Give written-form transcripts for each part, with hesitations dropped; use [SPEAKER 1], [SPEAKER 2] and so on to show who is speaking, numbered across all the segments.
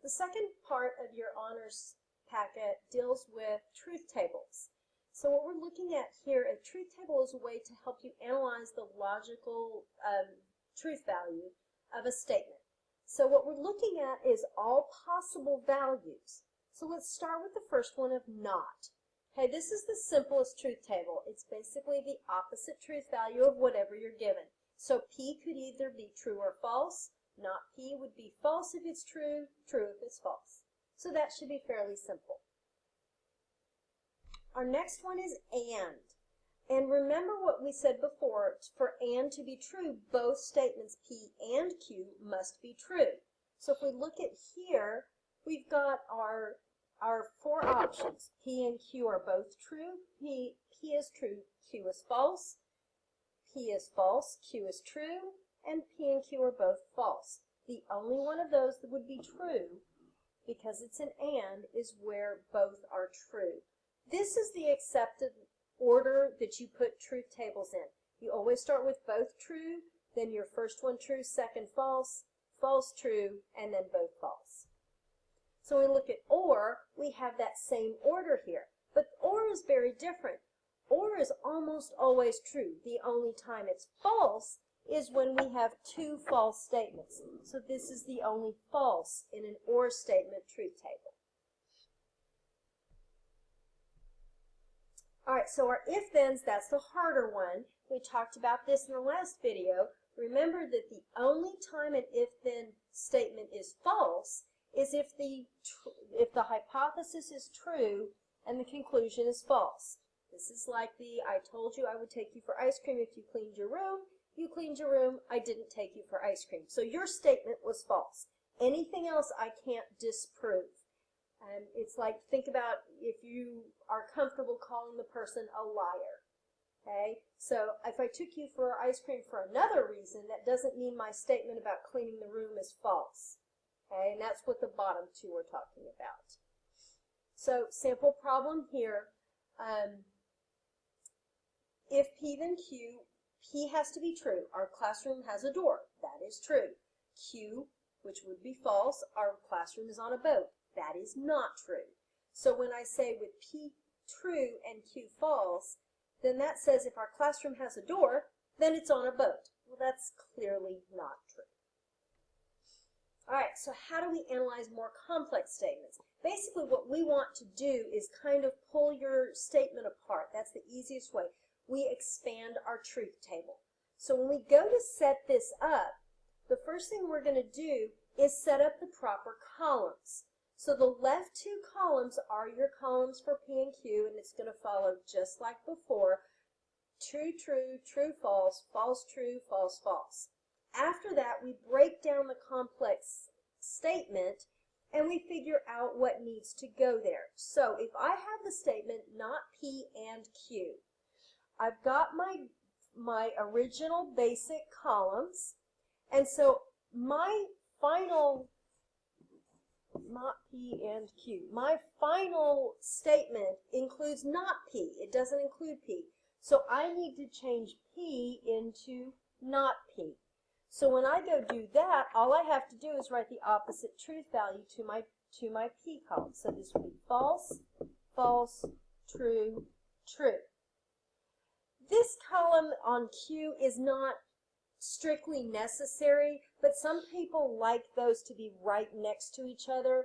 [SPEAKER 1] The second part of your honors packet deals with truth tables. So what we're looking at here, a truth table is a way to help you analyze the logical truth value of a statement. So what we're looking at is all possible values. So let's start with the first one of not. Okay, this is the simplest truth table. It's basically the opposite truth value of whatever you're given. So P could either be true or false. Not P would be false if it's true, true if it's false. So that should be fairly simple. Our next one is and. And remember what we said before, for and to be true, both statements P and Q must be true. So if we look at here, we've got our four options. P and Q are both true. P is true, Q is false. P is false, Q is true, and P and Q are both false. The only one of those that would be true, because it's an and, is where both are true. This is the accepted order that you put truth tables in. You always start with both true, then your first one true, second false, false true, and then both false. So when we look at or, we have that same order here. But or is very different. Or is almost always true. The only time it's false is when we have two false statements. So this is the only false in an or statement truth table. All right, so our if-thens, that's the harder one. We talked about this in the last video. Remember that the only time an if-then statement is false is if the hypothesis is true and the conclusion is false. This is like the I told you I would take you for ice cream if you cleaned your room. You cleaned your room. I didn't take you for ice cream. So your statement was false. Anything else I can't disprove. It's like, think about if you are comfortable calling the person a liar. Okay? So if I took you for ice cream for another reason, that doesn't mean my statement about cleaning the room is false. Okay? And that's what the bottom two are talking about. So sample problem here. If P then Q, P has to be true. Our classroom has a door. That is true. Q, which would be false, our classroom is on a boat. That is not true. So when I say with P true and Q false, then that says if our classroom has a door, then it's on a boat. Well, that's clearly not true. All right, so how do we analyze more complex statements? Basically, what we want to do is kind of pull your statement apart. That's the easiest way. We expand our truth table. So when we go to set this up, the first thing we're going to do is set up the proper columns. So the left two columns are your columns for P and Q, and it's going to follow just like before. True, true, true, false, false, true, false, false. After that, we break down the complex statement, and we figure out what needs to go there. So if I have the statement not P and Q, I've got my original basic columns, and so my final, not P and Q, my final statement includes not P. It doesn't include P. So I need to change P into not P. So when I go do that, all I have to do is write the opposite truth value to my P column. So this would be false, false, true, true. This column on Q is not strictly necessary, but some people like those to be right next to each other,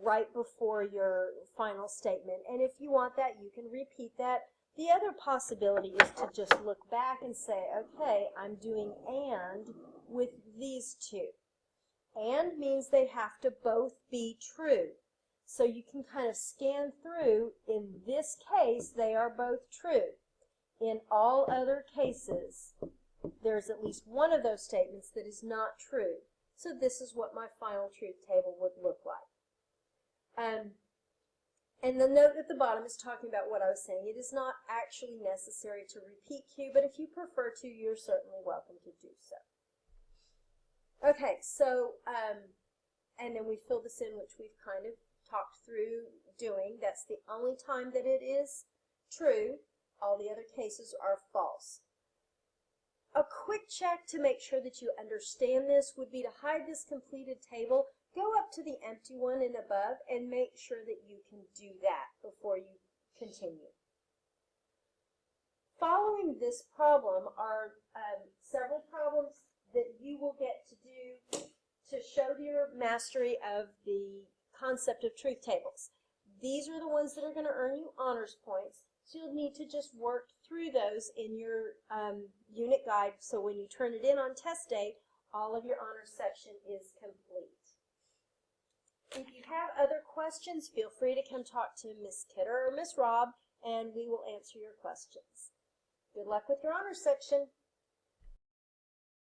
[SPEAKER 1] right before your final statement. And if you want that, you can repeat that. The other possibility is to just look back and say, okay, I'm doing and with these two. And means they have to both be true. So you can kind of scan through. In this case, they are both true. In all other cases, there's at least one of those statements that is not true. So this is what my final truth table would look like. And the note at the bottom is talking about what I was saying. It is not actually necessary to repeat Q, but if you prefer to, you're certainly welcome to do so. Okay, so, and then we fill this in, which we've kind of talked through doing. That's the only time that it is true. All the other cases are false. A quick check to make sure that you understand this would be to hide this completed table. Go up up to the empty one and above and make sure that you can do that before you continue. Following this problem are several problems that you will get to do to show your mastery of the concept of truth tables. These are the ones that are going to earn you honors points, so you'll need to just work through those in your unit guide, so when you turn it in on test day, all of your honors section is complete. If you have other questions, feel free to come talk to Miss Kidder or Miss Robb, and we will answer your questions. Good luck with your honors section.